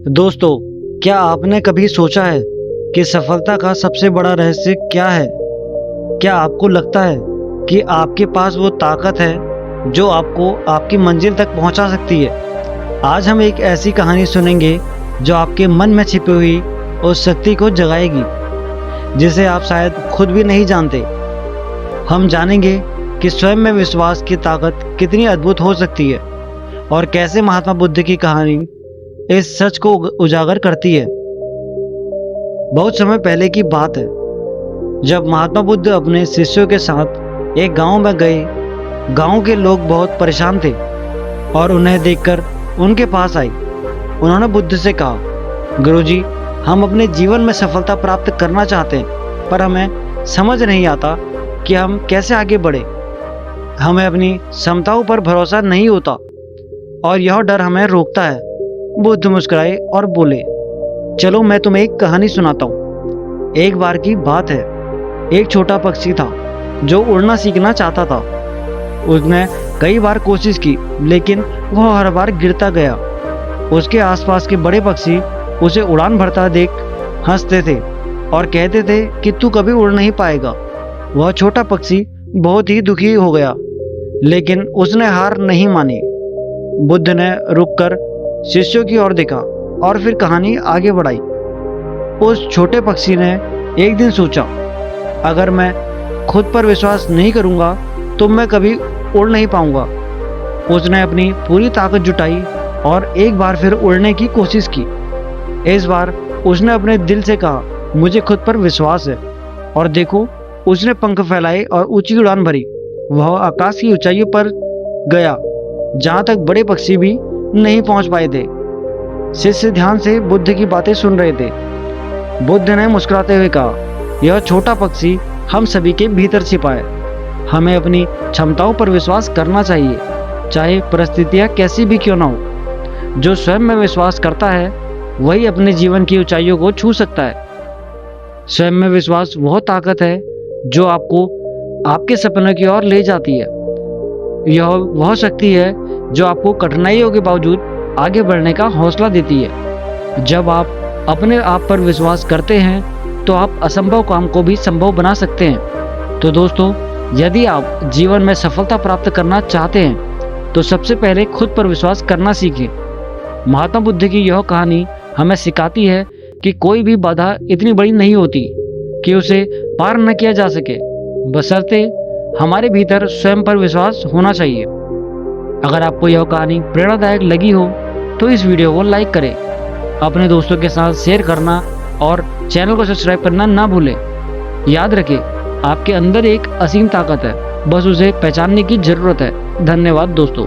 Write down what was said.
दोस्तों, क्या आपने कभी सोचा है कि सफलता का सबसे बड़ा रहस्य क्या है? क्या आपको लगता है कि आपके पास वो ताकत है जो आपको आपकी मंजिल तक पहुंचा सकती है? आज हम एक ऐसी कहानी सुनेंगे जो आपके मन में छिपी हुई उस शक्ति को जगाएगी जिसे आप शायद खुद भी नहीं जानते। हम जानेंगे कि स्वयं में विश्वास की ताकत कितनी अद्भुत हो सकती है और कैसे महात्मा बुद्ध की कहानी इस सच को उजागर करती है। बहुत समय पहले की बात है, जब महात्मा बुद्ध अपने शिष्यों के साथ एक गांव में गए। गांव के लोग बहुत परेशान थे और उन्हें देखकर उनके पास आए। उन्होंने बुद्ध से कहा, गुरुजी, हम अपने जीवन में सफलता प्राप्त करना चाहते हैं, पर हमें समझ नहीं आता कि हम कैसे आगे बढ़े। हमें अपनी क्षमताओं पर भरोसा नहीं होता और यह डर हमें रोकता है। बुद्ध मुस्कुराए और बोले, चलो मैं तुम्हें एक कहानी सुनाता हूँ। एक बार की बात है, एक छोटा पक्षी था जो उड़ना सीखना चाहता था। उसने कई बार कोशिश की, लेकिन वह हर बार गिरता गया। उसके आसपास के बड़े पक्षी उसे उड़ान भरता देख हंसते थे और कहते थे कि तू कभी उड़ नहीं पाएगा। वह छोटा पक्षी बहुत ही दुखी हो गया, लेकिन उसने हार नहीं मानी। बुद्ध ने रुककर शिष्यों की ओर देखा और फिर कहानी आगे बढ़ाई। उस छोटे पक्षी ने एक दिन सोचा, अगर मैं खुद पर विश्वास नहीं करूंगा तो मैं कभी उड़ नहीं पाऊंगा। उसने अपनी पूरी ताकत जुटाई और एक बार फिर उड़ने की कोशिश की। इस बार उसने अपने दिल से कहा, मुझे खुद पर विश्वास है। और देखो, उसने पंख फैलाए और ऊंची उड़ान भरी। वह आकाश की ऊंचाइयों पर गया जहां तक बड़े पक्षी भी नहीं पहुंच पाए थे। शिष्य ध्यान से बुद्ध की बातें सुन रहे थे। बुद्ध ने मुस्कुराते हुए कहा, यह छोटा पक्षी हम सभी के भीतर छिपा है। हमें अपनी क्षमताओं पर विश्वास करना चाहिए, चाहे परिस्थितियां कैसी भी क्यों ना हो। जो स्वयं में विश्वास करता है वही अपने जीवन की ऊंचाइयों को छू सकता है। स्वयं में विश्वास वह ताकत है जो आपको आपके सपनों की ओर ले जाती है। यह वह शक्ति है जो आपको कठिनाइयों के बावजूद आगे बढ़ने का हौसला देती है। जब आप अपने आप पर विश्वास करते हैं तो आप असंभव काम को भी संभव बना सकते हैं। तो दोस्तों, यदि आप जीवन में सफलता प्राप्त करना चाहते हैं तो सबसे पहले खुद पर विश्वास करना सीखें। महात्मा बुद्ध की यह कहानी हमें सिखाती है कि कोई भी बाधा इतनी बड़ी नहीं होती कि उसे पार न किया जा सके, बशर्ते हमारे भीतर स्वयं पर विश्वास होना चाहिए। अगर आपको यह कहानी प्रेरणादायक लगी हो तो इस वीडियो को लाइक करें, अपने दोस्तों के साथ शेयर करना और चैनल को सब्सक्राइब करना ना भूलें। याद रखें, आपके अंदर एक असीम ताकत है, बस उसे पहचानने की जरूरत है। धन्यवाद दोस्तों।